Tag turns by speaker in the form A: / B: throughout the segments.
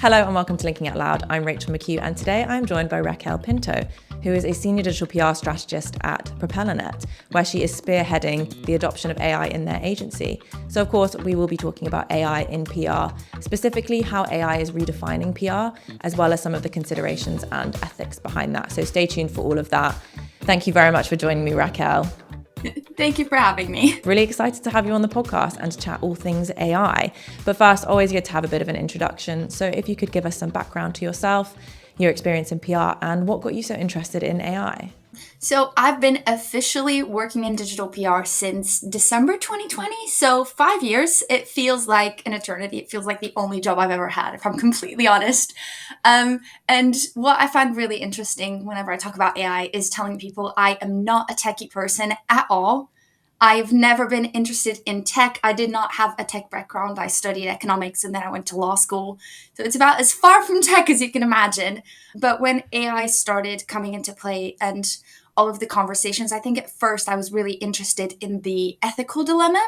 A: Hello and welcome to Linking Out Loud. I'm Rachel McHugh and today I'm joined by Raquel Pinto, who is a senior digital PR strategist at PropellerNet, where she is spearheading the adoption of AI in their agency. So of course, we will be talking about AI in PR, specifically how AI is redefining PR, as well as some of the considerations and ethics behind that. So stay tuned for all of that. Thank you very much for joining me, Raquel.
B: Thank you for having me.
A: Really excited to have you on the podcast and to chat all things AI. But first, always good to have a bit of an introduction. So if you could give us some background to yourself, your experience in PR, and what got you so interested in AI?
B: So I've been officially working in digital PR since December 2020. So 5 years, it feels like an eternity. It feels like the only job I've ever had, if I'm completely honest. And what I find really interesting whenever I talk about AI is telling people I am not a techie person at all. I've never been interested in tech. I did not have a tech background. I studied economics and then I went to law school. So it's about as far from tech as you can imagine. But when AI started coming into play and all of the conversations, I think at first I was really interested in the ethical dilemma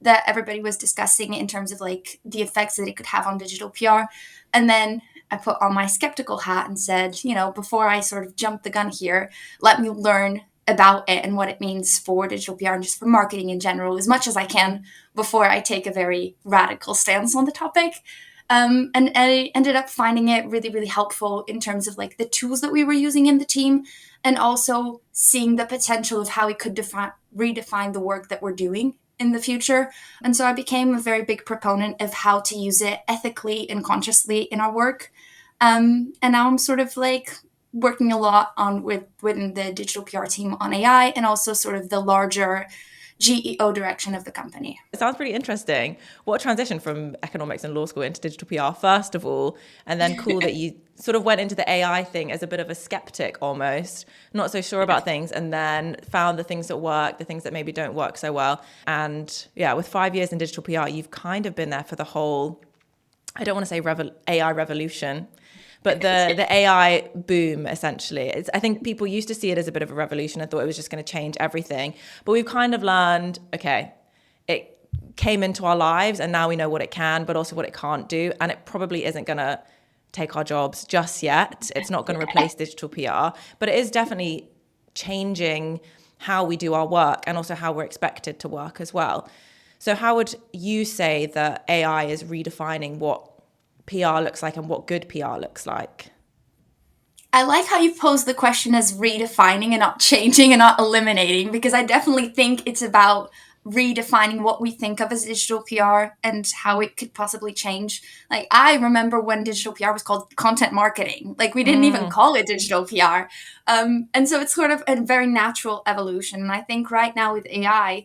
B: that everybody was discussing in terms of like the effects that it could have on digital PR. And then I put on my skeptical hat and said, before I sort of jump the gun here, let me learn about it and what it means for digital PR and just for marketing in general as much as I can before I take a very radical stance on the topic. And I ended up finding it really, really helpful in terms of like the tools that we were using in the team and also seeing the potential of how it could redefine the work that we're doing in the future. And so I became a very big proponent of how to use it ethically and consciously in our work. And now I'm sort of like working a lot on within the digital PR team on AI and also sort of the larger GEO direction of the company.
A: It sounds pretty interesting. What a transition from economics and law school into digital PR, first of all, and then cool that you sort of went into the AI thing as a bit of a skeptic almost, not so sure about things, and then found the things that work, the things that maybe don't work so well. And yeah, with 5 years in digital PR, you've kind of been there for the whole, I don't want to say AI revolution, but the AI boom, essentially. I think people used to see it as a bit of a revolution. I thought it was just going to change everything. But we've kind of learned, okay, it came into our lives and now we know what it can, but also what it can't do. And it probably isn't going to take our jobs just yet. It's not going to replace digital PR, but it is definitely changing how we do our work and also how we're expected to work as well. So how would you say that AI is redefining what PR looks like and what good PR looks like?
B: I like how you pose the question as redefining and not changing and not eliminating, because I definitely think it's about redefining what we think of as digital PR and how it could possibly change. Like, I remember when digital PR was called content marketing. Like, we didn't even call it digital PR. And so it's sort of a very natural evolution. And I think right now with AI,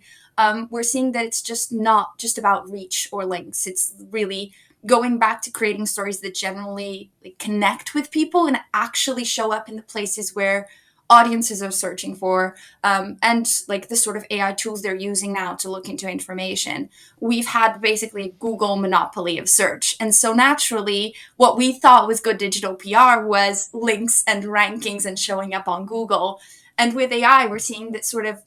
B: we're seeing that it's just not just about reach or links. It's really going back to creating stories that generally connect with people and actually show up in the places where audiences are searching for, and like the sort of AI tools they're using now to look into information. We've had basically a Google monopoly of search. And so naturally, what we thought was good digital PR was links and rankings and showing up on Google. And with AI, we're seeing that sort of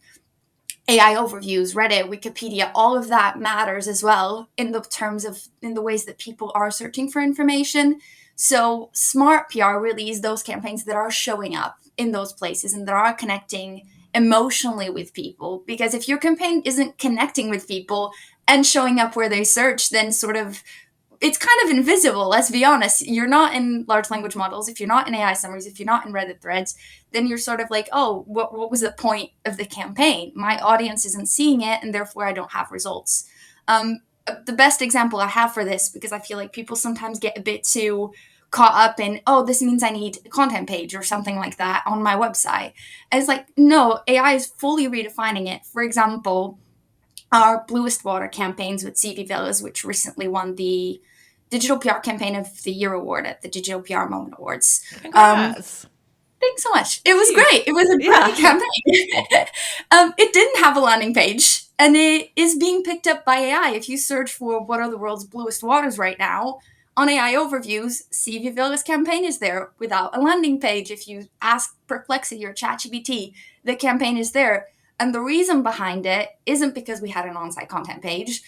B: AI overviews, Reddit, Wikipedia, all of that matters as well in the ways that people are searching for information. So smart PR really is those campaigns that are showing up in those places and that are connecting emotionally with people. Because if your campaign isn't connecting with people and showing up where they search, then sort of it's kind of invisible, let's be honest. You're not in large language models. If you're not in AI summaries, if you're not in Reddit threads, then you're sort of like, oh, what was the point of the campaign? My audience isn't seeing it, and therefore I don't have results. The best example I have for this, because I feel like people sometimes get a bit too caught up in, oh, this means I need a content page or something like that on my website. And it's like, no, AI is fully redefining it. For example, our Bluest Water campaigns with CV Villas, which recently won the Digital PR Campaign of the Year award at the Digital PR Moment Awards.
A: Congrats.
B: Thanks so much. It was great. It was a great campaign. It didn't have a landing page, and it is being picked up by AI. If you search for what are the world's bluest waters right now, on AI overviews, CV Villas campaign is there without a landing page. If you ask Perplexity or ChatGPT, the campaign is there. And the reason behind it isn't because we had an on-site content page.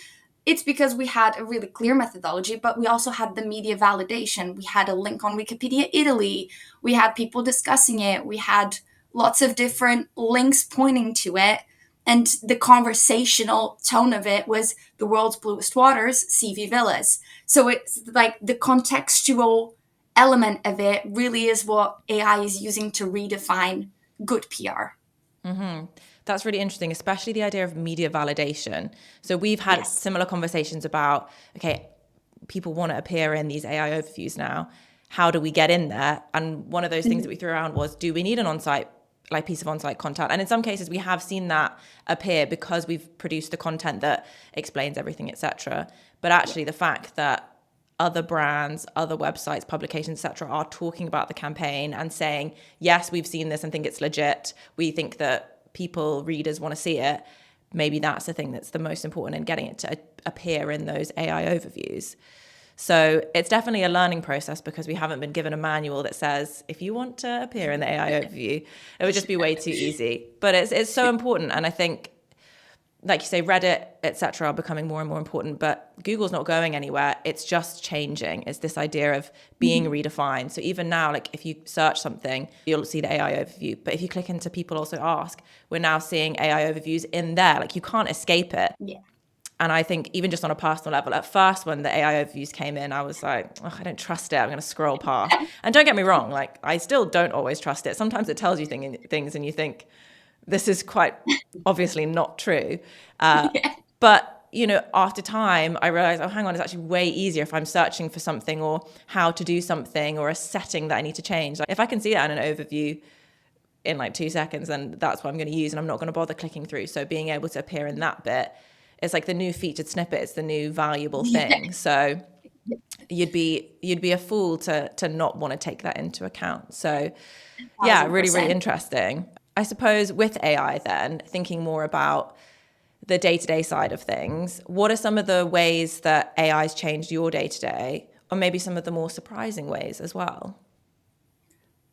B: it's because we had a really clear methodology, but we also had the media validation. We had a link on Wikipedia Italy. We had people discussing it. We had lots of different links pointing to it. And the conversational tone of it was the world's bluest waters, CV Villas. So it's like the contextual element of it really is what AI is using to redefine good PR.
A: That's really interesting, especially the idea of media validation. So we've had
B: Yes.
A: similar conversations about, okay, people want to appear in these AI overviews now. How do we get in there? And one of those things that we threw around was, do we need an on-site, like piece of on-site content? And in some cases, we have seen that appear because we've produced the content that explains everything, etc. But actually, the fact that other brands, other websites, publications, etc., are talking about the campaign and saying, yes, we've seen this and think it's legit. We think that people, readers want to see it. Maybe that's the thing that's the most important in getting it to appear in those AI overviews. So it's definitely a learning process because we haven't been given a manual that says, if you want to appear in the AI overview, it would just be way too easy. But it's so important. And I think, like you say, Reddit, etc., are becoming more and more important, but Google's not going anywhere. It's just changing. It's this idea of being redefined. So even now, like if you search something, you'll see the AI overview. But if you click into people also ask, we're now seeing AI overviews in there. Like you can't escape it.
B: Yeah.
A: And I think even just on a personal level, at first when the AI overviews came in, I was like, oh, I don't trust it. I'm going to scroll past. And don't get me wrong, like I still don't always trust it. Sometimes it tells you things and you think, this is quite obviously not true. But, after time, I realized, oh, hang on, it's actually way easier if I'm searching for something or how to do something or a setting that I need to change. Like if I can see that in an overview in like 2 seconds, then that's what I'm going to use and I'm not going to bother clicking through. So being able to appear in that bit, it's like the new featured snippet. It's the new valuable thing. So you'd be a fool to not want to take that into account. So yeah, really, really
B: 1,000%.
A: interesting. I suppose with AI then, thinking more about the day-to-day side of things, what are some of the ways that AI's changed your day-to-day, or maybe some of the more surprising ways as well?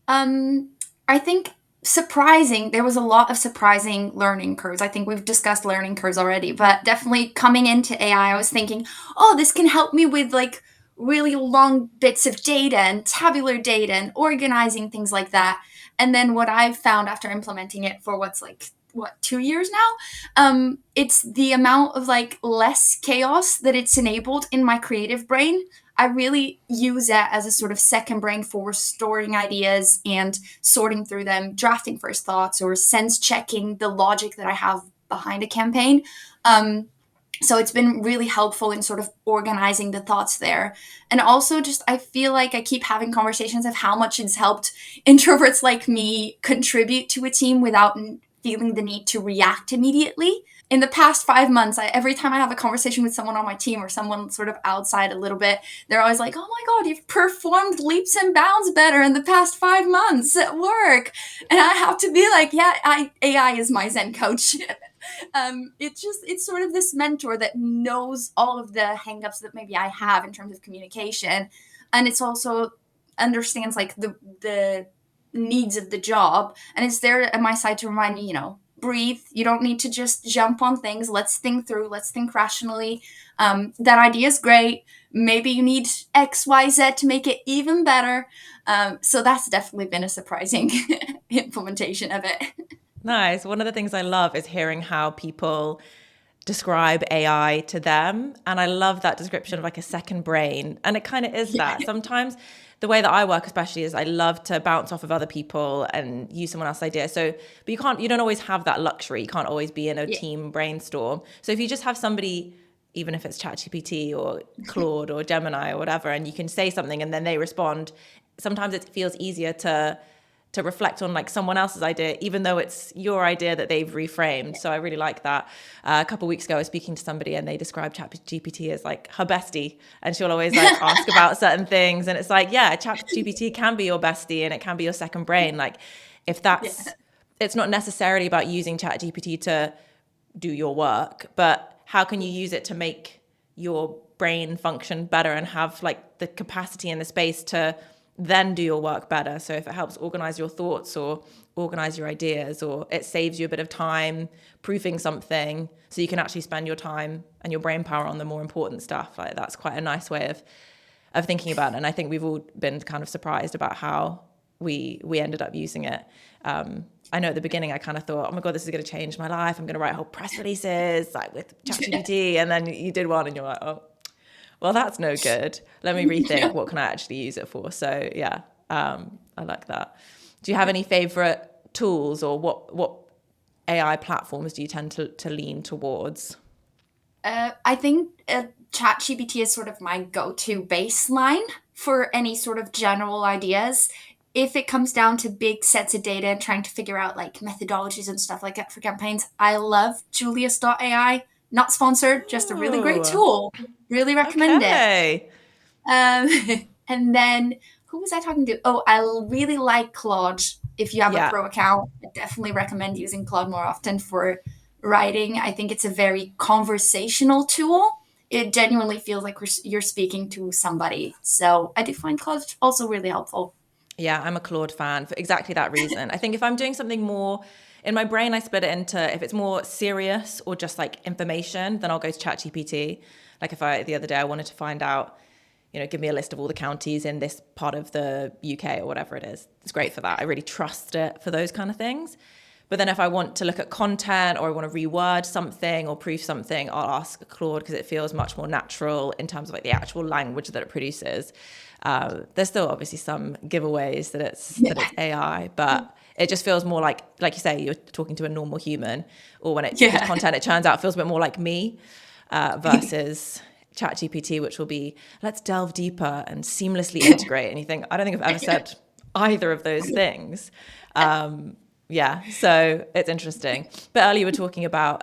B: I think there was a lot of surprising learning curves. I think we've discussed learning curves already, but definitely coming into AI, I was thinking, oh, this can help me with like really long bits of data and tabular data and organizing things like that. And then what I've found after implementing it for 2 years now, it's the amount of like less chaos that it's enabled in my creative brain. I really use that as a sort of second brain for storing ideas and sorting through them, drafting first thoughts, or sense checking the logic that I have behind a campaign. So it's been really helpful in sort of organizing the thoughts there. And also just, I feel like I keep having conversations of how much it's helped introverts like me contribute to a team without feeling the need to react immediately. In the past 5 months, every time I have a conversation with someone on my team or someone sort of outside a little bit, they're always like, oh my God, you've performed leaps and bounds better in the past 5 months at work. And I have to be like, yeah, AI is my Zen coach. It's sort of this mentor that knows all of the hangups that maybe I have in terms of communication. And it's also understands like the needs of the job. And it's there at my side to remind me, breathe. You don't need to just jump on things. Let's think through. Let's think rationally. That idea is great. Maybe you need X, Y, Z to make it even better. So that's definitely been a surprising implementation of it.
A: Nice. One of the things I love is hearing how people describe AI to them. And I love that description of like a second brain. And it kind of is that. Sometimes the way that I work especially is I love to bounce off of other people and use someone else's idea. But you don't always have that luxury. You can't always be in a team brainstorm. So if you just have somebody, even if it's ChatGPT or Claude or Gemini or whatever, and you can say something and then they respond, sometimes it feels easier to reflect on like someone else's idea, even though it's your idea that they've reframed. So I really like that. A couple of weeks ago, I was speaking to somebody and they described ChatGPT as like her bestie. And she'll always like ask about certain things. And it's like, yeah, ChatGPT can be your bestie and it can be your second brain. Like if it's not necessarily about using ChatGPT to do your work, but how can you use it to make your brain function better and have like the capacity and the space to then do your work better. So if it helps organize your thoughts or organize your ideas, or it saves you a bit of time proofing something so you can actually spend your time and your brain power on the more important stuff, like that's quite a nice way of thinking about it. And I think we've all been kind of surprised about how we ended up using it. I know at the beginning I kind of thought, oh my God, this is going to change my life. I'm going to write whole press releases like with ChatGPT. And then you did one and you're like, oh, well, that's no good. Let me rethink what can I actually use it for. So yeah, I like that. Do you have any favorite tools, or what AI platforms do you tend to lean towards?
B: I think ChatGPT is sort of my go-to baseline for any sort of general ideas. If it comes down to big sets of data and trying to figure out like methodologies and stuff like that for campaigns, I love Julius.ai. Not sponsored, just a really great
A: Oh,
B: tool. Really recommend it.
A: okay.
B: Um, and then who was I talking to? Oh, I really like Claude. If you have a
A: Yeah.
B: pro account, I definitely recommend using Claude more often for writing. I think it's a very conversational tool. It genuinely feels like you're speaking to somebody. So I do find Claude also really helpful.
A: Yeah, I'm a Claude fan for exactly that reason. I think if I'm doing something more in my brain, I split it into if it's more serious or just like information, then I'll go to ChatGPT. Like if the other day I wanted to find out, give me a list of all the counties in this part of the UK or whatever it is. It's great for that. I really trust it for those kind of things. But then if I want to look at content or I want to reword something or proof something, I'll ask Claude because it feels much more natural in terms of like the actual language that it produces. There's still obviously some giveaways that it's AI, but it just feels more like you say, you're talking to a normal human. Or when the
B: Yeah.
A: content, it turns out, feels a bit more like me versus ChatGPT, which will be let's delve deeper and seamlessly integrate. And you think, I don't think I've ever said either of those things. Yeah, so it's interesting. But earlier you were talking about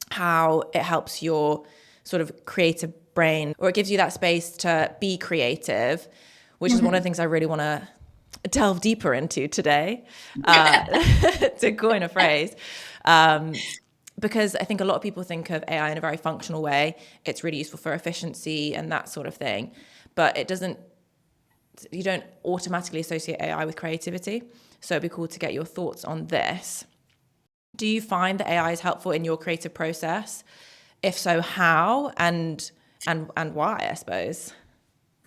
A: how it helps your sort of creative brain, or it gives you that space to be creative, which is one of the things I really want to delve deeper into today, to coin a phrase. Because I think a lot of people think of AI in a very functional way. It's really useful for efficiency and that sort of thing. But you don't automatically associate AI with creativity. So it'd be cool to get your thoughts on this. Do you find that AI is helpful in your creative process? If so, how and why, I suppose?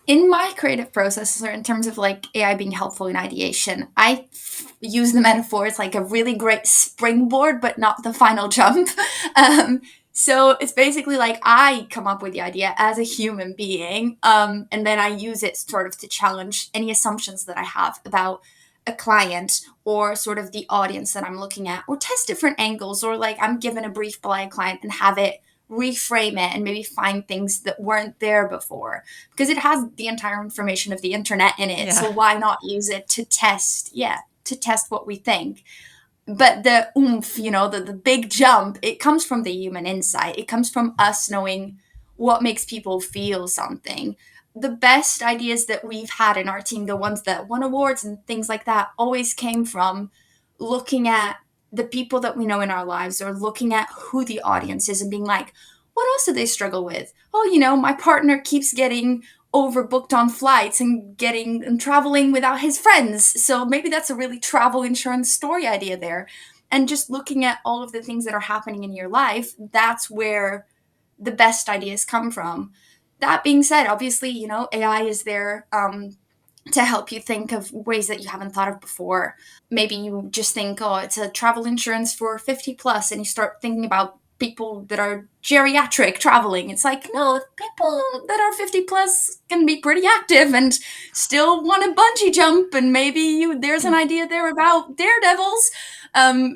B: In my creative process, or in terms of like AI being helpful in ideation, I use the metaphor as like a really great springboard, but not the final jump. Um, so it's basically like I come up with the idea as a human being, and then I use it sort of to challenge any assumptions that I have about a client or sort of the audience that I'm looking at, or test different angles, or like I'm given a brief by a client and have it reframe it and maybe find things that weren't there before, because it has the entire information of the internet in it.
A: Yeah.
B: So why not use it to test, to test what we think. But the oomph, the big jump, it comes from the human insight. It comes from us knowing what makes people feel something. The best ideas that we've had in our team, the ones that won awards and things like that, always came from looking at the people that we know in our lives, or looking at who the audience is and being like, what else do they struggle with? Oh, my partner keeps getting overbooked on flights and traveling without his friends. So maybe that's a really travel insurance story idea there. And just looking at all of the things that are happening in your life, that's where the best ideas come from. That being said, obviously, AI is there to help you think of ways that you haven't thought of before. Maybe you just think, oh, it's a travel insurance for 50 plus, and you start thinking about people that are geriatric traveling. It's like, no, people that are 50 plus can be pretty active and still want to bungee jump, and maybe there's an idea there about daredevils.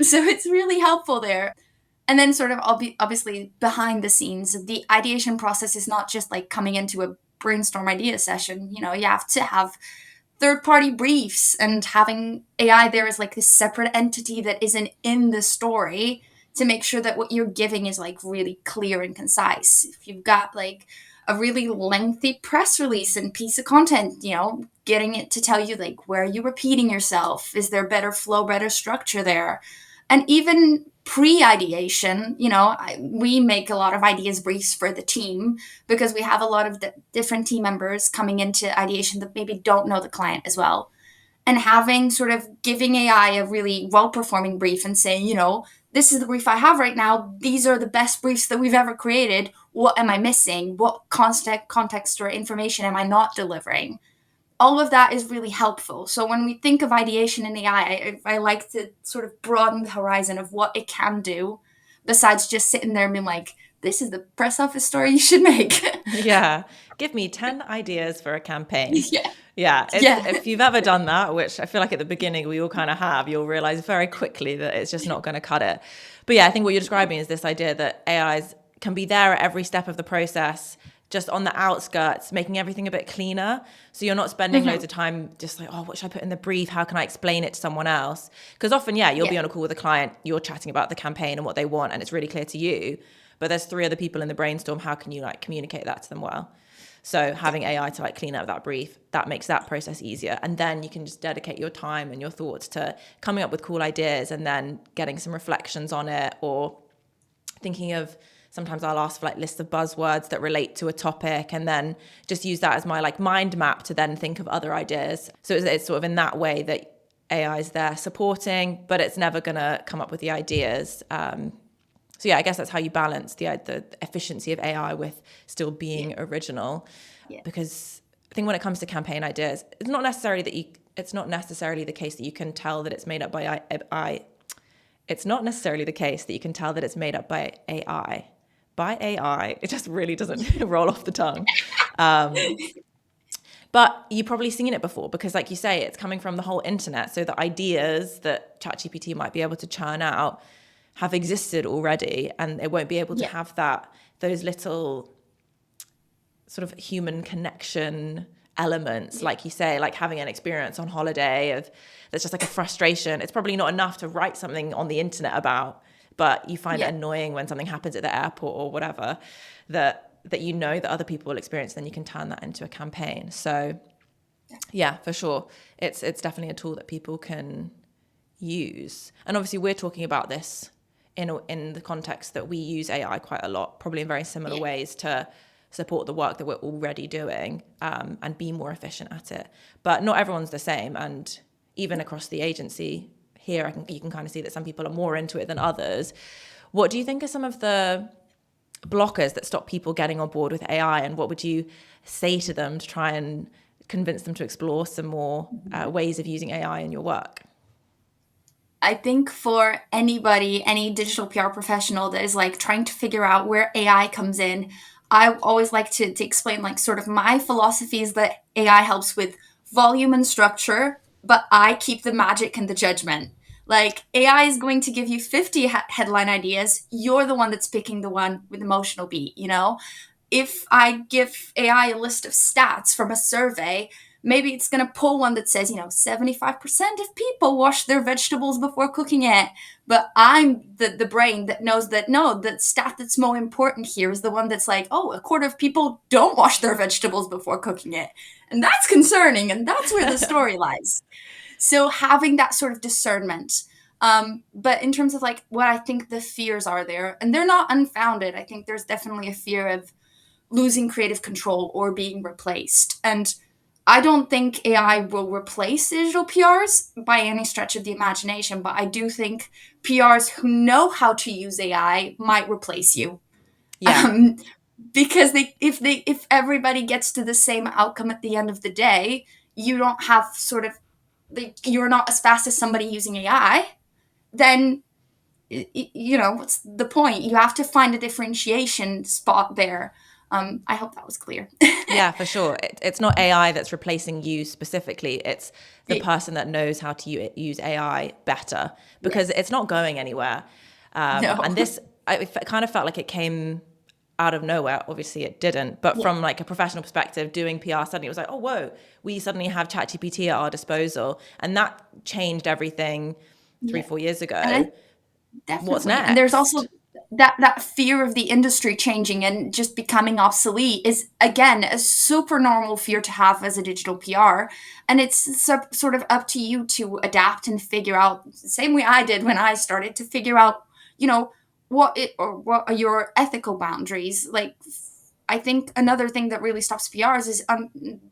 B: So it's really helpful there. And then sort of obviously behind the scenes, the ideation process is not just like coming into a brainstorm idea session. You have to have third party briefs, and having AI there is like this separate entity that isn't in the story, to make sure that what you're giving is like really clear and concise. If you've got like a really lengthy press release and piece of content, getting it to tell you like, where are you repeating yourself? Is there better flow, better structure there? And even pre-ideation, we make a lot of ideas briefs for the team because we have a lot of different team members coming into ideation that maybe don't know the client as well. And having sort of giving AI a really well-performing brief and saying, this is the brief I have right now. These are the best briefs that we've ever created. What am I missing? What context or information am I not delivering? All of that is really helpful. So when we think of ideation in AI, I like to sort of broaden the horizon of what it can do, besides just sitting there and being like, this is the press office story you should make.
A: Yeah. Give me 10 ideas for a campaign.
B: Yeah.
A: Yeah.
B: Yeah.
A: If you've ever done that, which I feel like at the beginning we all kind of have, you'll realize very quickly that it's just not going to cut it. But yeah, I think what you're describing is this idea that AIs can be there at every step of the process, just on the outskirts, making everything a bit cleaner. So you're not spending loads of time just like, oh, what should I put in the brief? How can I explain it to someone else? Because often, you'll be on a call with a client, you're chatting about the campaign and what they want, and it's really clear to you. But there's 3 other people in the brainstorm. How can you communicate that to them well? So having AI to clean up that brief, that makes that process easier. And then you can just dedicate your time and your thoughts to coming up with cool ideas and then getting some reflections on it, or thinking of, sometimes I'll ask for lists of buzzwords that relate to a topic and then just use that as my mind map to then think of other ideas. So it's sort of in that way that AI is there supporting, but it's never going to come up with the ideas. So I guess that's how you balance the efficiency of AI with still being original.
B: Yeah.
A: Because I think when it comes to campaign ideas, it's not necessarily the case that you can tell that it's made up by AI. It's not necessarily the case that you can tell that it's made up by AI. By AI, it just really doesn't roll off the tongue. But you've probably seen it before because, like you say, it's coming from the whole internet. So the ideas that ChatGPT might be able to churn out have existed already, and it won't be able to have those little sort of human connection elements, like you say, like having an experience on holiday that's just a frustration. It's probably not enough to write something on the internet about, but you find it annoying when something happens at the airport or whatever that that other people will experience, then you can turn that into a campaign. So yeah, for sure. It's definitely a tool that people can use. And obviously we're talking about this in the context that we use AI quite a lot, probably in very similar ways to support the work that we're already doing, and be more efficient at it. But not everyone's the same. And even across the agency here, you can kind of see that some people are more into it than others. What do you think are some of the blockers that stop people getting on board with AI, and what would you say to them to try and convince them to explore some more ways of using AI in your work?
B: I think for anybody, any digital PR professional that is trying to figure out where AI comes in, I always like to explain sort of my philosophy is that AI helps with volume and structure, but I keep the magic and the judgment. AI is going to give you 50 headline ideas. You're the one that's picking the one with emotional beat, If I give AI a list of stats from a survey, maybe it's going to pull one that says, 75% of people wash their vegetables before cooking it. But I'm the brain that knows that, no, the stat that's more important here is the one that's a quarter of people don't wash their vegetables before cooking it. And that's concerning. And that's where the story lies. So having that sort of discernment. But in terms of what I think the fears are there, and they're not unfounded. I think there's definitely a fear of losing creative control or being replaced. And I don't think AI will replace digital PRs by any stretch of the imagination, but I do think PRs who know how to use AI might replace you.
A: Yeah.
B: Because if everybody gets to the same outcome at the end of the day, you don't have you're not as fast as somebody using AI, then what's the point? You have to find a differentiation spot there. I hope that was clear.
A: Yeah, for sure. It's not AI that's replacing you specifically. It's the person that knows how to use AI better, because it's not going anywhere.
B: No.
A: And I kind of felt like it came out of nowhere. Obviously it didn't, but from a professional perspective, doing PR, suddenly it was oh, whoa, we suddenly have ChatGPT at our disposal. And that changed everything 3-4 years ago.
B: Definitely.
A: What's next?
B: And there's also that fear of the industry changing and just becoming obsolete is, again, a super normal fear to have as a digital PR. And it's sort of up to you to adapt and figure out, the same way I did when I started, to figure out, you know, what are your ethical boundaries. Like, I think another thing that really stops PRs is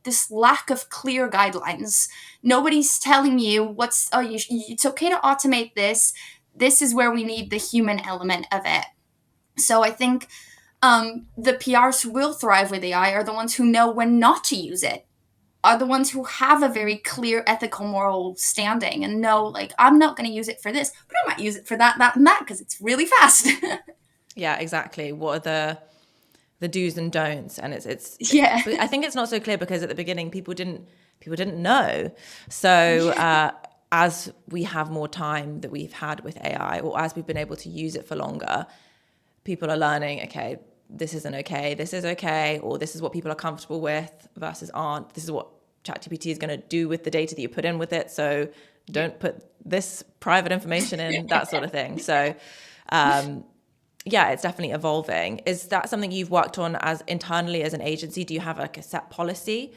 B: this lack of clear guidelines. Nobody's telling you it's okay to automate this. This is where we need the human element of it. So I think the PRs who will thrive with AI are the ones who know when not to use it, are the ones who have a very clear ethical moral standing and know, like, I'm not going to use it for this, but I might use it for that, that, and that because it's really fast.
A: Yeah, exactly. What are the do's and don'ts? And
B: Yeah.
A: but I think it's not so clear because at the beginning people didn't know. So as we have more time that we've had with AI, or as we've been able to use it for longer, people are learning, okay, this isn't okay, this is okay, or this is what people are comfortable with versus aren't. This is what ChatGPT is going to do with the data that you put in with it. So don't put this private information in, that sort of thing. So yeah, it's definitely evolving. Is that something you've worked on as internally as an agency? Do you have like a set policy?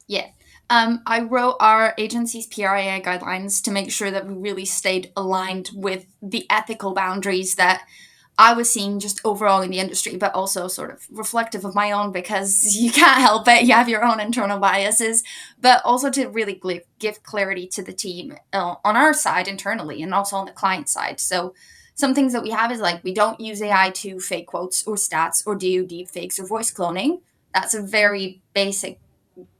B: Yeah. I wrote our agency's PRIA guidelines to make sure that we really stayed aligned with the ethical boundaries that I was seeing just overall in the industry, but also sort of reflective of my own, because you can't help it. You have your own internal biases, but also to really give clarity to the team on our side internally and also on the client side. So some things that we have is, like, we don't use AI to fake quotes or stats or do deep fakes or voice cloning. That's a very basic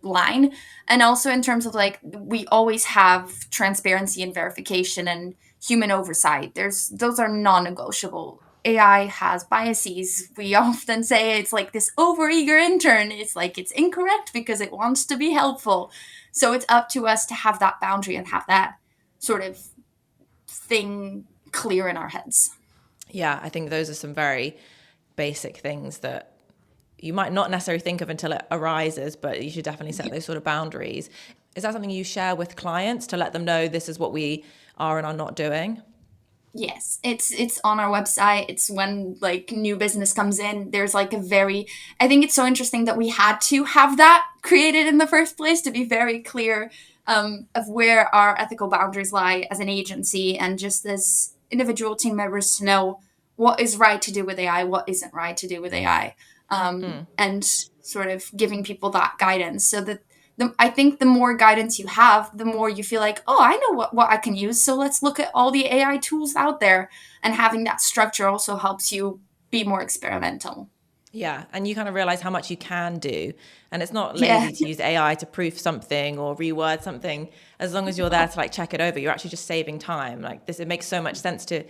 B: line. And also in terms of, like, we always have transparency and verification and human oversight. Those are non-negotiable. AI has biases. We often say it's like this overeager intern. It's like it's incorrect because it wants to be helpful. So it's up to us to have that boundary and have that sort of thing clear in our heads.
A: Yeah, I think those are some very basic things that you might not necessarily think of until it arises, but you should definitely set those sort of boundaries. Is that something you share with clients to let them know this is what we are and are not doing?
B: Yes, it's on our website. It's when, like, new business comes in, there's like a very, I think it's so interesting that we had to have that created in the first place to be very clear of where our ethical boundaries lie as an agency and just as individual team members to know what is right to do with AI, what isn't right to do with AI, and sort of giving people that guidance so that I think the more guidance you have, the more you feel like, oh, I know what I can use. So let's look at all the AI tools out there. And having that structure also helps you be more experimental.
A: Yeah, and you kind of realize how much you can do. And it's not
B: Yeah.
A: lazy to use AI to proof something or reword something. As long as you're there to like check it over, you're actually just saving time. Like this, it makes so much sense to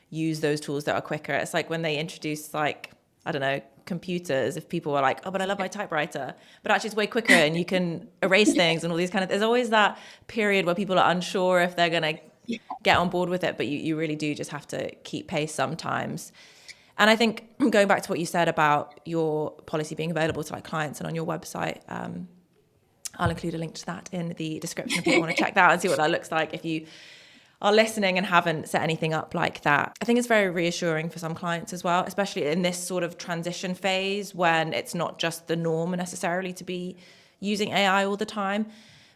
A: use those tools that are quicker. It's like when they introduce, like, I don't know, computers, if people were like, oh, but I love my typewriter, but actually it's way quicker and you can erase things and all these kind of, there's always that period where people are unsure if they're going to get on board with it, but you really do just have to keep pace sometimes. And I think going back to what you said about your policy being available to like clients and on your website, I'll include a link to that in the description if people want to check that out and see what that looks like if you are listening and haven't set anything up like that. I think it's very reassuring for some clients as well, especially in this sort of transition phase when it's not just the norm necessarily to be using AI all the time,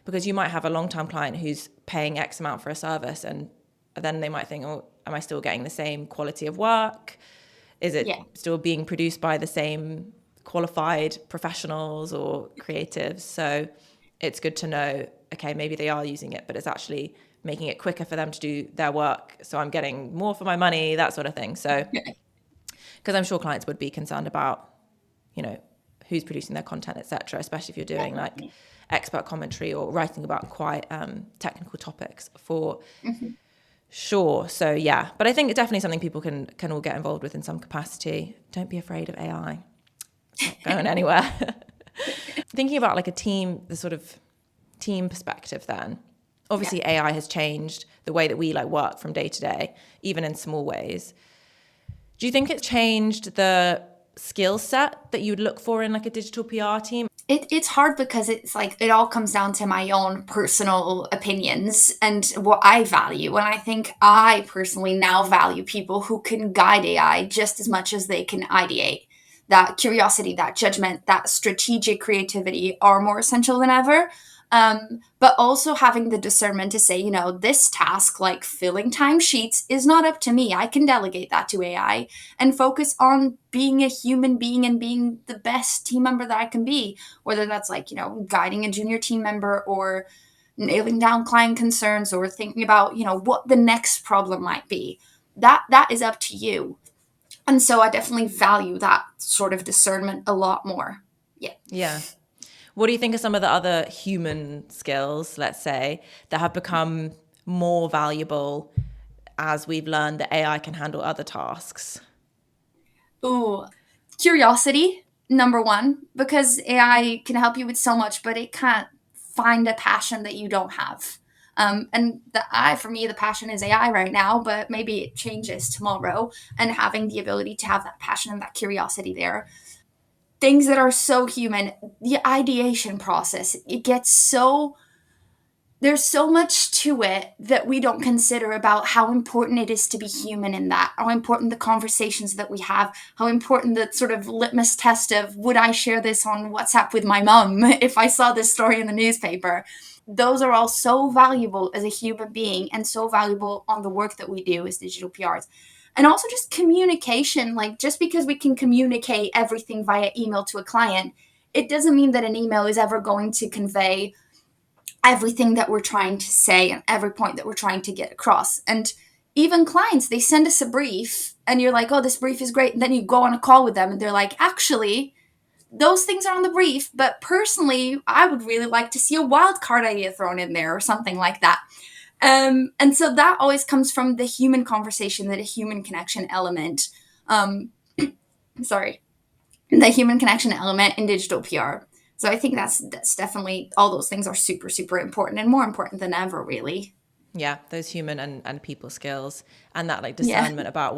A: because you might have a long-term client who's paying X amount for a service and then they might think, oh, am I still getting the same quality of work? Is it still being produced by the same qualified professionals or creatives? So it's good to know, okay, maybe they are using it, but it's actually making it quicker for them to do their work. So I'm getting more for my money, that sort of thing. So, because I'm sure clients would be concerned about, you know, who's producing their content, etc., especially if you're doing like expert commentary or writing about quite technical topics for sure. So yeah, but I think it's definitely something people can all get involved with in some capacity. Don't be afraid of AI. It's not going anywhere. Thinking about like a team, the sort of team perspective then. Obviously AI has changed the way that we like work from day to day, even in small ways. Do you think it's changed the skill set that you would look for in like a digital PR team?
B: It's hard because it's like it all comes down to my own personal opinions and what I value. And I think I personally now value people who can guide AI just as much as they can ideate. That curiosity, that judgment, that strategic creativity are more essential than ever. But also having the discernment to say, this task, like filling timesheets, is not up to me. I can delegate that to AI and focus on being a human being and being the best team member that I can be, whether that's like, guiding a junior team member or nailing down client concerns or thinking about, what the next problem might be. That is up to you. And so I definitely value that sort of discernment a lot more. Yeah.
A: Yeah. What do you think are some of the other human skills, let's say, that have become more valuable as we've learned that AI can handle other tasks?
B: Ooh, curiosity, number one, because AI can help you with so much, but it can't find a passion that you don't have. And for me, the passion is AI right now, but maybe it changes tomorrow. And having the ability to have that passion and that curiosity there, things that are so human, the ideation process, it gets so there's so much to it that we don't consider about how important it is to be human in that, how important the conversations that we have, how important the sort of litmus test of would I share this on WhatsApp with my mom if I saw this story in the newspaper. Those are all so valuable as a human being and so valuable on the work that we do as digital PRs. And also just communication, like just because we can communicate everything via email to a client, it doesn't mean that an email is ever going to convey everything that we're trying to say and every point that we're trying to get across. And even clients, they send us a brief and you're like, oh, this brief is great. And then you go on a call with them and they're like, actually, those things are on the brief, but personally, I would really like to see a wild card idea thrown in there or something like that. And so that always comes from the human conversation, that a human connection element. Sorry, the human connection element in digital PR. So I think that's definitely, all those things are super, super important and more important than ever, really.
A: Yeah, those human and people skills and that like
B: Yeah.
A: discernment about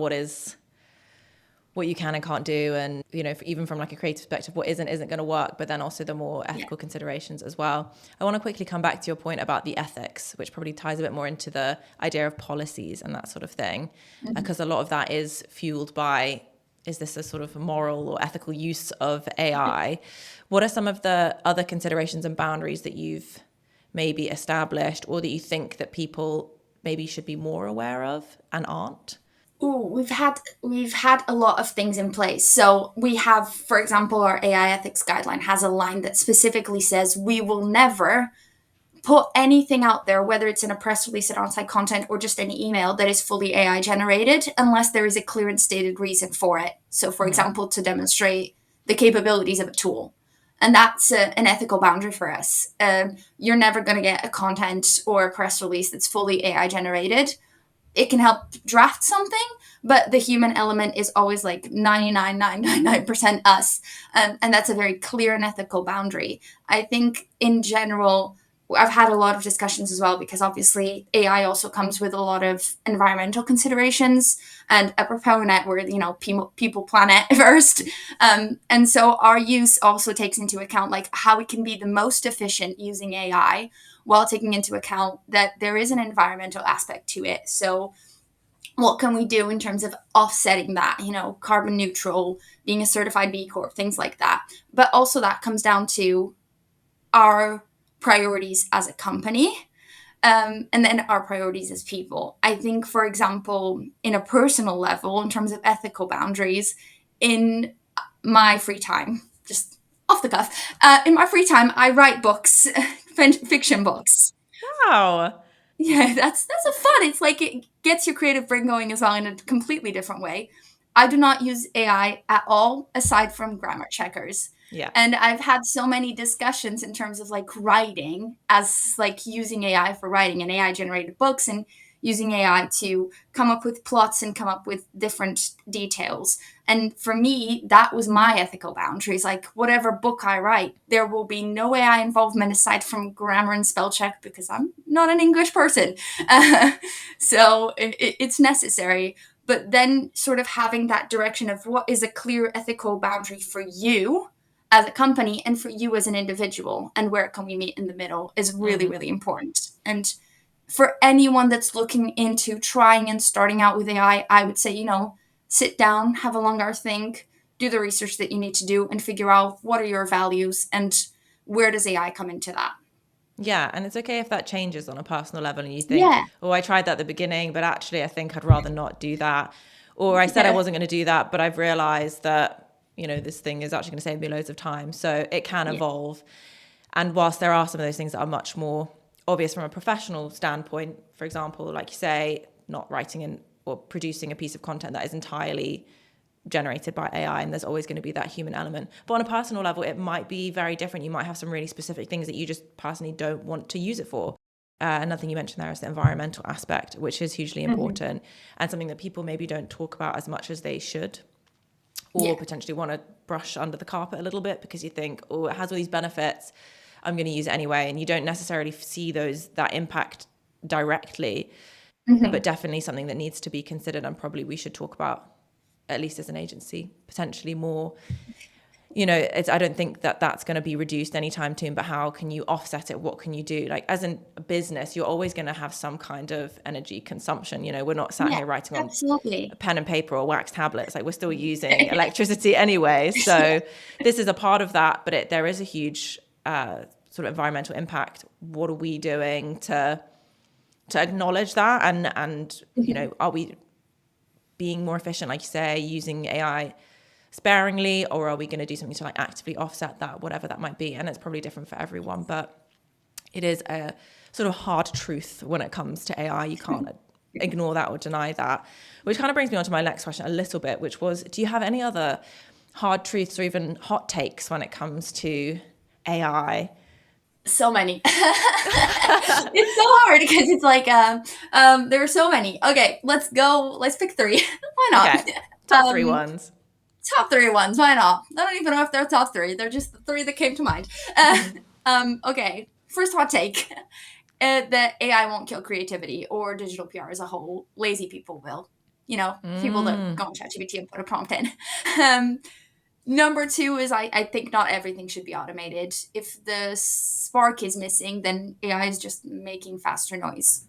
A: what you can and can't do, and even from like a creative perspective, what isn't going to work, but then also the more ethical considerations as well. I want to quickly come back to your point about the ethics, which probably ties a bit more into the idea of policies and that sort of thing, because a lot of that is fueled by, is this a sort of moral or ethical use of AI? What are some of the other considerations and boundaries that you've maybe established, or that you think that people maybe should be more aware of and aren't?
B: Ooh, we've had a lot of things in place. So we have, for example, our AI ethics guideline has a line that specifically says we will never put anything out there, whether it's in a press release, an on-site content, or just any email that is fully AI generated, unless there is a clear and stated reason for it. So, for example, to demonstrate the capabilities of a tool. And that's an ethical boundary for us. You're never going to get a content or a press release that's fully AI generated. It can help draft something, but the human element is always like 99.999% us. And that's a very clear and ethical boundary. I think in general, I've had a lot of discussions as well, because obviously AI also comes with a lot of environmental considerations, and a proponent where, people planet first. And so our use also takes into account like how we can be the most efficient using AI, while taking into account that there is an environmental aspect to it. So what can we do in terms of offsetting that, carbon neutral, being a certified B Corp, things like that. But also that comes down to our priorities as a company, and then our priorities as people. I think, for example, in a personal level, in terms of ethical boundaries, in my free time, just off the cuff, in my free time, I write books, fiction books.
A: Wow.
B: Yeah, that's a fun. It's like it gets your creative brain going as well in a completely different way. I do not use AI at all aside from grammar checkers.
A: Yeah.
B: And I've had so many discussions in terms of like writing, as like using AI for writing and AI generated books, and using AI to come up with plots and come up with different details. And for me, that was my ethical boundaries. Like, whatever book I write, there will be no AI involvement aside from grammar and spell check, because I'm not an English person. So it's necessary. But then sort of having that direction of what is a clear ethical boundary for you as a company and for you as an individual, and where can we meet in the middle is really, really important. And for anyone that's looking into trying and starting out with AI, I would say, sit down, have a longer think, do the research that you need to do, and figure out what are your values and where does AI come into that.
A: Yeah, and it's okay if that changes on a personal level and you think,
B: Yeah.
A: oh, I tried that at the beginning, but actually I think I'd rather not do that. Or I said I
B: Yeah.
A: wasn't going to do that, but I've realized that, this thing is actually going to save me loads of time. So it can
B: Yeah.
A: evolve. And whilst there are some of those things that are much more obvious from a professional standpoint, for example, like you say, not writing in or producing a piece of content that is entirely generated by AI, and there's always going to be that human element. But on a personal level, it might be very different. You might have some really specific things that you just personally don't want to use it for. Another thing you mentioned there is the environmental aspect, which is hugely important and something that people maybe don't talk about as much as they should, or potentially want to brush under the carpet a little bit because you think, oh, it has all these benefits, I'm going to use it anyway. And you don't necessarily see that impact directly, but definitely something that needs to be considered, and probably we should talk about, at least as an agency, potentially more. I don't think that that's going to be reduced anytime soon, but how can you offset it? What can you do? Like, as a business, you're always going to have some kind of energy consumption. We're not sat here writing on a pen and paper or wax tablets. Like, we're still using electricity anyway. So this is a part of that, but there is a huge sort of environmental impact. What are we doing to acknowledge that? And are we being more efficient, like you say, using AI sparingly, or are we going to do something to like actively offset that, whatever that might be? And it's probably different for everyone, but it is a sort of hard truth when it comes to AI. You can't ignore that or deny that, which kind of brings me on to my next question a little bit, which was, do you have any other hard truths or even hot takes when it comes to AI?
B: So many. It's so hard because it's like there are so many. Okay, let's pick three. Why not?
A: Okay. Top three ones.
B: Top three ones. Why not? I don't even know if they're top three. They're just the three that came to mind. Okay, first hot take. That AI won't kill creativity or digital PR as a whole. Lazy people will. People that go on ChatGPT and put a prompt in. Number two is I think not everything should be automated. If the spark is missing, then AI is just making faster noise.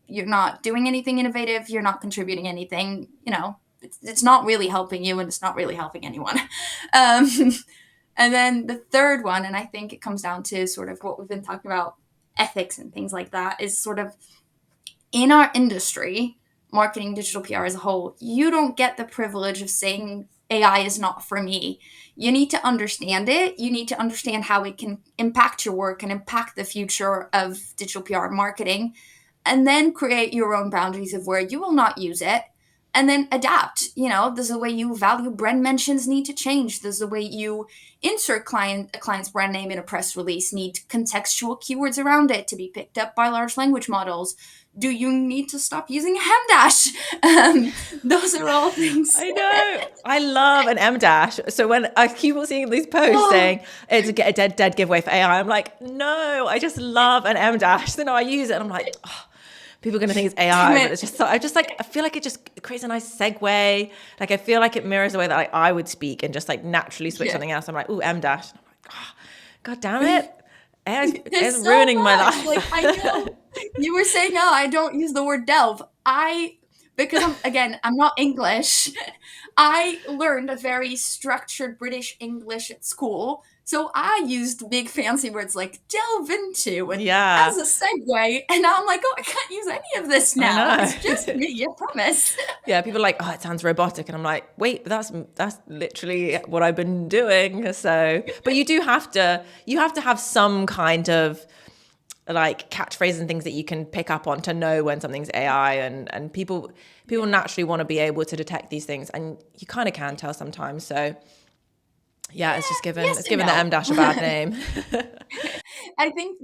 B: You're not doing anything innovative. You're not contributing anything. It's not really helping you, and it's not really helping anyone. And then the third one, and I think it comes down to sort of what we've been talking about, ethics and things like that, is sort of in our industry, marketing, digital PR as a whole, you don't get the privilege of saying AI is not for me. You need to understand it. You need to understand how it can impact your work and impact the future of digital PR marketing, and then create your own boundaries of where you will not use it, and then adapt. There's a way you value brand mentions need to change. There's a way you insert a client's brand name in a press release, need contextual keywords around it to be picked up by large language models. Do you need to stop using Hemdash? Those are all things.
A: I know. I love an M dash. So when I keep on seeing these posts saying it's a dead giveaway for AI, I'm like, no, I just love an M dash. So now I use it and I'm like, oh, people are going to think it's AI, but it's just I feel like it just creates a nice segue. Like, I feel like it mirrors the way that I would speak and just like naturally switch something else. I'm like, ooh, M dash. I'm like, oh, God damn it. It's so ruining my life.
B: Like, I know you were saying, oh, I don't use the word delve. Because I'm not English. I learned a very structured British English at school. So I used big fancy words like delve into and as a segue. And now I'm like, oh, I can't use any of this now. It's just me, I promise.
A: Yeah, people are like, oh, it sounds robotic. And I'm like, wait, but that's literally what I've been doing. So, but you have to have some kind of like catchphrases and things that you can pick up on to know when something's AI, and people naturally want to be able to detect these things, and you kind of can tell sometimes. So yeah, it's just given the M dash a bad name.
B: I think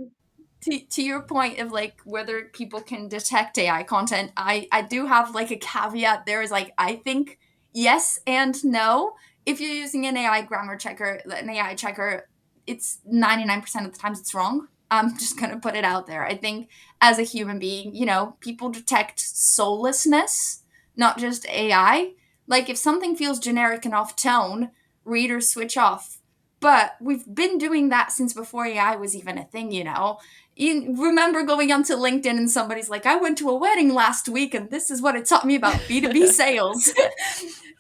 B: to your point of like whether people can detect AI content, I do have like a caveat there is like, I think yes and no. If you're using an AI grammar checker, an AI checker, it's 99% of the times it's wrong. I'm just going to put it out there. I think as a human being, people detect soullessness, not just AI. Like if something feels generic and off tone, readers switch off. But we've been doing that since before AI was even a thing, you know? You remember going onto LinkedIn and somebody's like, I went to a wedding last week and this is what it taught me about B2B sales.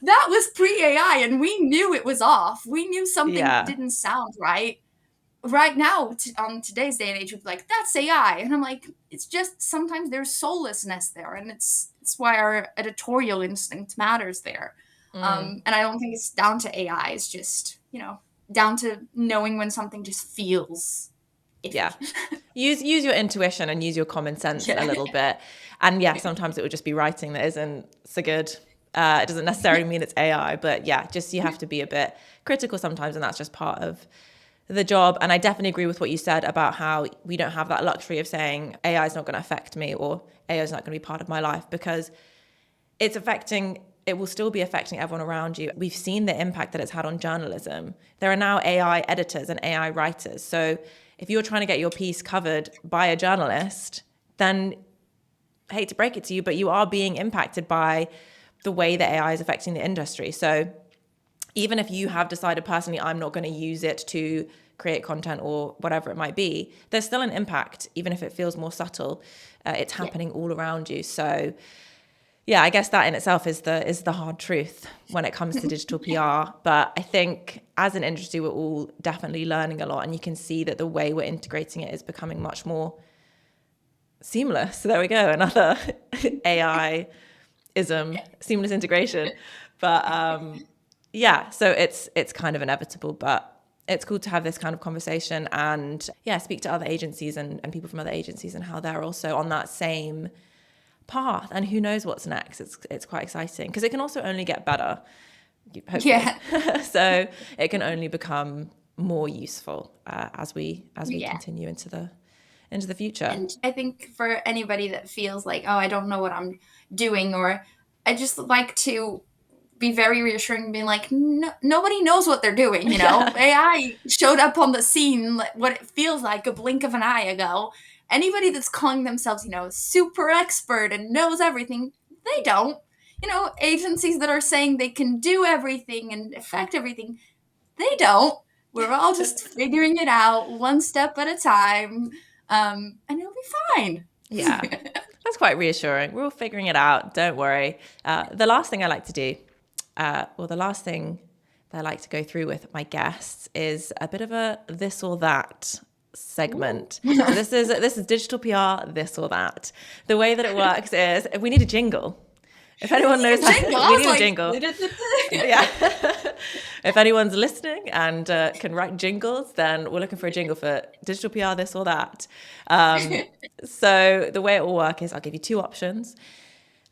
B: That was pre-AI and we knew it was off. We knew something
A: Yeah.
B: didn't sound right. Right now, on today's day and age, we'd be like, that's AI. And I'm like, it's just sometimes there's soullessness there. And it's why our editorial instinct matters there. And I don't think it's down to AI. It's just, you know, down to knowing when something just feels iffy.
A: Yeah. Use your intuition and use your common sense a little bit. And yeah, sometimes it would just be writing that isn't so good. It doesn't necessarily mean it's AI, but yeah, just you have to be a bit critical sometimes, and that's just part of the job. And I definitely agree with what you said about how we don't have that luxury of saying AI is not going to affect me or AI is not going to be part of my life, because it will still be affecting everyone around you. We've seen the impact that it's had on journalism. There are now AI editors and AI writers. So if you're trying to get your piece covered by a journalist, then I hate to break it to you, but you are being impacted by the way that AI is affecting the industry. So even if you have decided personally, I'm not going to use it to create content or whatever it might be, there's still an impact, even if it feels more subtle. It's happening all around you. So yeah, I guess that in itself is the hard truth when it comes to digital PR. But I think as an industry, we're all definitely learning a lot, and you can see that the way we're integrating it is becoming much more seamless. So there we go, another AI-ism, seamless integration. But yeah, so it's kind of inevitable, but it's cool to have this kind of conversation and yeah, speak to other agencies and people from other agencies and how they're also on that same path, and who knows what's next. It's quite exciting because it can also only get better, hopefully.
B: Yeah.
A: So it can only become more useful as we continue into the future.
B: And I think for anybody that feels like, oh, I don't know what I'm doing, or I just like to be very reassuring, being like, no, nobody knows what they're doing, you know? AI showed up on the scene, like, what it feels like a blink of an eye ago. Anybody that's calling themselves, you know, super expert and knows everything, they don't. You know, agencies that are saying they can do everything and affect everything, they don't. We're all just figuring it out one step at a time, and it'll be fine.
A: Yeah, that's quite reassuring. We're all figuring it out. Don't worry. The last thing I like to do, the last thing that I like to go through with my guests is a bit of a this or that segment. So this is digital PR, this or that. The way that it works is we need a jingle. If anyone knows how, we need a jingle. Yeah. If anyone's listening and can write jingles, then we're looking for a jingle for digital PR, this or that. So the way it will work is I'll give you two options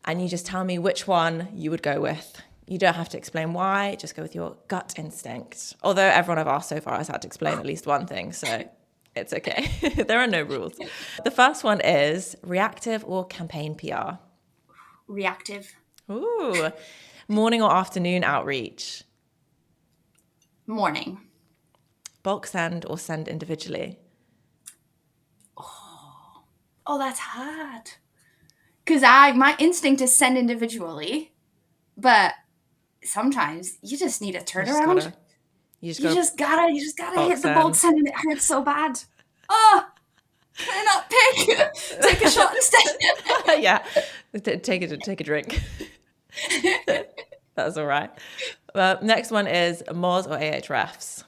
A: and you just tell me which one you would go with. You don't have to explain why, just go with your gut instinct. Although everyone I've asked so far has had to explain at least one thing, so it's okay. There are no rules. The first one is reactive or campaign PR?
B: Reactive.
A: Ooh. Morning or afternoon outreach?
B: Morning.
A: Bulk send or send individually?
B: Oh, that's hard. Because my instinct is send individually, but sometimes you just need a turnaround. You just gotta hit the bulk send, and it hurts so bad. Oh, can I not pick? Take a shot instead.
A: Yeah, take a drink. That's all right. Next one is Moz or Ahrefs?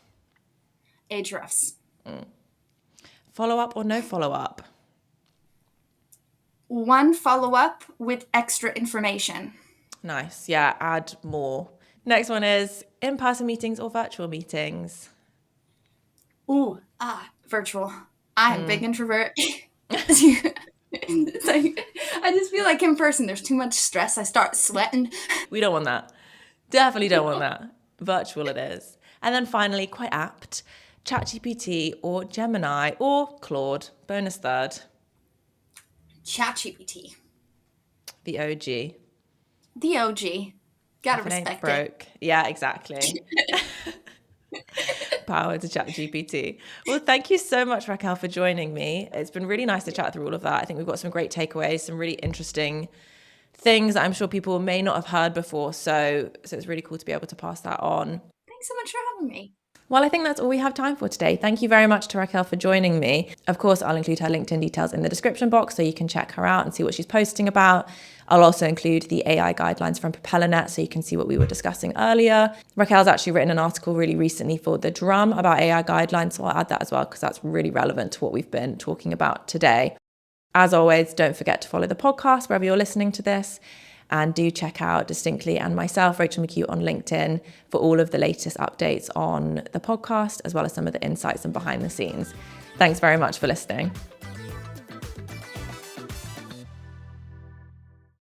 B: Ahrefs.
A: Follow up or no follow up?
B: One follow up with extra information.
A: Nice. Yeah, add more. Next one is in-person meetings or virtual meetings?
B: Virtual. I'm a big introvert. It's like, I just feel like in person there's too much stress. I start sweating.
A: We don't want that. Definitely don't want that. Virtual it is. And then finally, quite apt, ChatGPT or Gemini or Claude, bonus third.
B: ChatGPT.
A: The OG.
B: The OG. Gotta respect it.
A: Yeah, exactly. Power to ChatGPT. Well, thank you so much, Raquel, for joining me. It's been really nice to chat through all of that. I think we've got some great takeaways, some really interesting things that I'm sure people may not have heard before. So it's really cool to be able to pass that on.
B: Thanks so much for having me.
A: Well, I think that's all we have time for today. Thank you very much to Raquel for joining me. Of course, I'll include her LinkedIn details in the description box so you can check her out and see what she's posting about. I'll also include the AI guidelines from PropellerNet so you can see what we were discussing earlier. Raquel's actually written an article really recently for The Drum about AI guidelines, so I'll add that as well because that's really relevant to what we've been talking about today. As always, don't forget to follow the podcast wherever you're listening to this. And do check out Distinctly and myself, Rachel McHugh, on LinkedIn for all of the latest updates on the podcast, as well as some of the insights and behind the scenes. Thanks very much for listening.